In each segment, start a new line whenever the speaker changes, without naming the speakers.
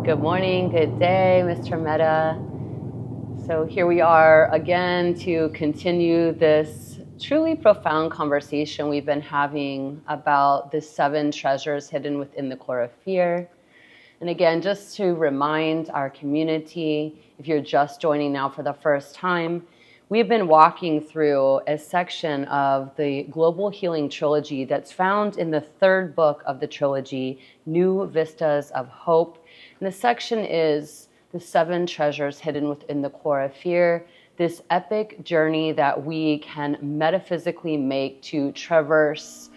Good morning, good day, Mr. Mehta. So here we are again to continue this truly profound conversation we've been having about the 7 treasures hidden within the core of fear. And again, just to remind our community, if you're just joining now for the first time, we've been walking through a section of the Global Healing Trilogy that's found in the 3rd book of the trilogy, New Vistas of Hope. And the section is the 7 treasures hidden within the core of fear, this epic journey that we can metaphysically make to traverse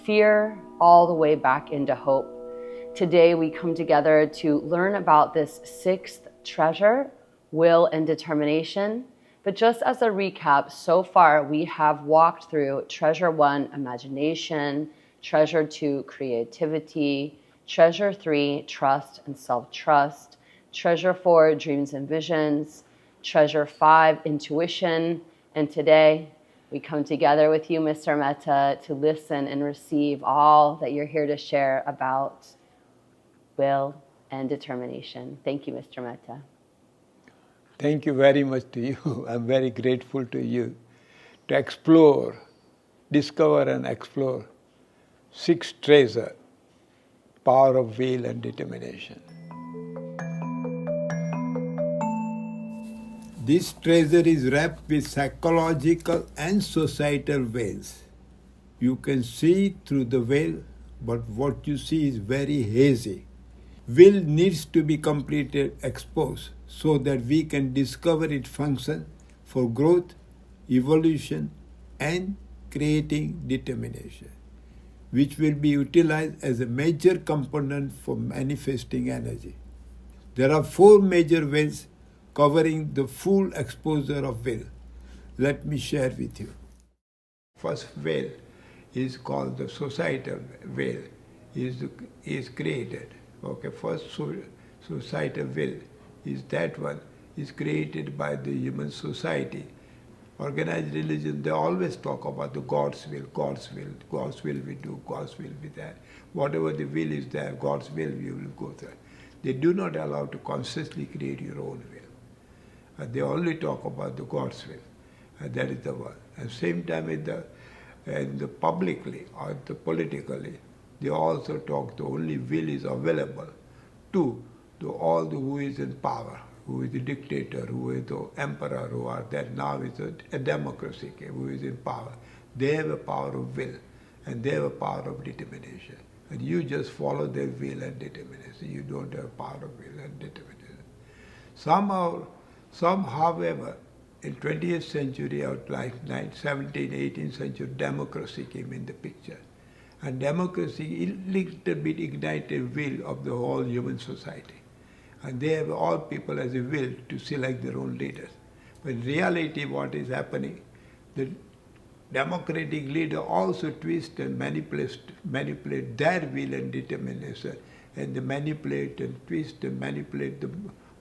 fear all the way back into hope. Today we come together to learn about this 6th treasure, will and determination. But just as a recap, so far we have walked through treasure 1, imagination, treasure 2, creativity, treasure 3, trust and self-trust, treasure 4, dreams and visions, treasure 5, intuition, and today we come together with you, Mr. Mehta, to listen and receive all that you're here to share about will and determination. Thank you, Mr. Mehta.
Thank you very much to you. I'm very grateful to you to explore, discover and explore 6 treasures, power of will and determination. This treasure is wrapped with psychological and societal veils. You can see through the veil, but what you see is very hazy. Will needs to be completely exposed so that we can discover its function for growth, evolution, and creating determination, which will be utilized as a major component for manifesting energy. There are 4 major ways covering the full exposure of will. Let me share with you. First veil is called the societal veil, is created. Okay, first societal will is that one, is created by the human society. Organized religion, they always talk about the God's will, God's will, God's will we do, God's will be there. Whatever the will is there, God's will we will go there. They do not allow to consciously create your own will. They only talk about the God's will. That is the one. At the same time, in the publicly or the politically, they also talk the only will is available to all who is in power, who is the dictator, who is the emperor, who are there now is a democracy, who is in power. They have a power of will and they have a power of determination. And you just follow their will and determination. You don't have power of will and determination. Some, however, in 20th century, like 17th, 18th century, democracy came in the picture. And democracy a little bit ignited will of the whole human society. And they have all people as a will to select their own leaders. But in reality, what is happening, the democratic leader also twist and manipulate their will and determination, and they manipulate and twist and manipulate the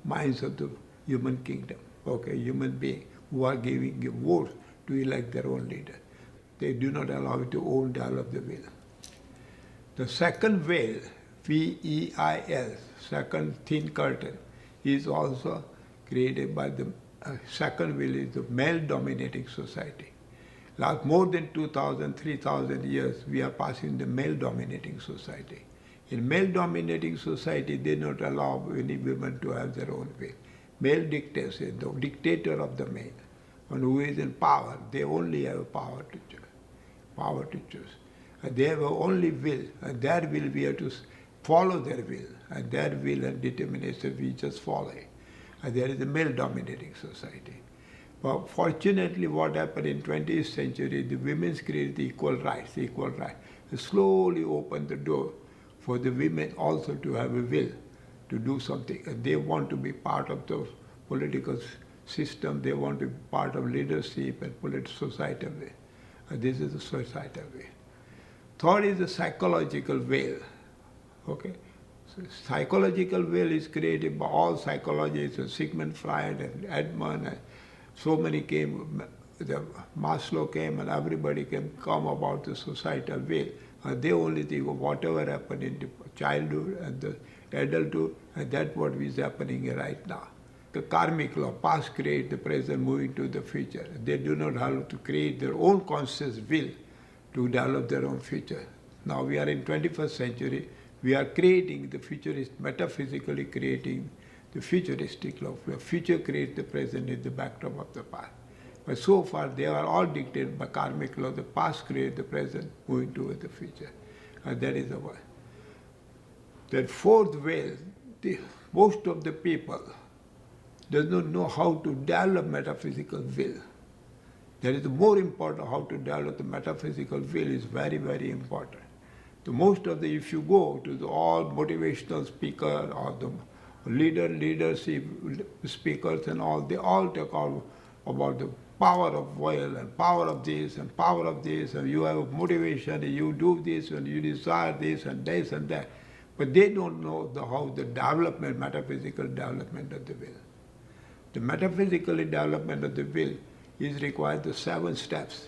minds of the human kingdom, human beings who are giving a vote to elect their own leader. They do not allow it to own develop the will. The second veil, V-E-I-L, second thin curtain, is also created by the second will is the male-dominating society. Like more than 2,000, 3,000 years, we are passing the male-dominating society. In male-dominating society, they do not allow any women to have their own will. Male dictates, the dictator of the male, and who is in power, they only have power to choose. And they have only will, and their will we have to follow their will, and their will and determination we just follow it. And there is a male-dominating society. But fortunately, what happened in 20th century, the women's created equal rights. They slowly opened the door for the women also to have a will to do something. And they want to be part of the political system. They want to be part of leadership and political societal way. And this is the societal way. Third is the psychological veil. So psychological veil is created by all psychologists, Sigmund Freud and Edmund, and so many came, the Maslow came and everybody came come about the societal veil. They only think of whatever happened in the childhood and the adulthood, and that's what is happening right now. The karmic law, past create the present, moving to the future. They do not have to create their own conscious will to develop their own future. Now we are in 21st century, we are creating the futurist, metaphysically creating the futuristic law. The future creates the present in the backdrop of the past. But so far they are all dictated by karmic law. The past creates the present, moving toward the future. And that is the one. That fourth way, most of the people does not know how to develop metaphysical will. That is the more important. How to develop the metaphysical will is very, very important. The most of the, if you go to the all motivational speaker or the leadership speakers and all, they all talk about the power of will and power of this and power of this, and you have motivation, and you do this and you desire this and this and that. But they don't know how the development, metaphysical development of the will. The metaphysical development of the will is required the 7 steps.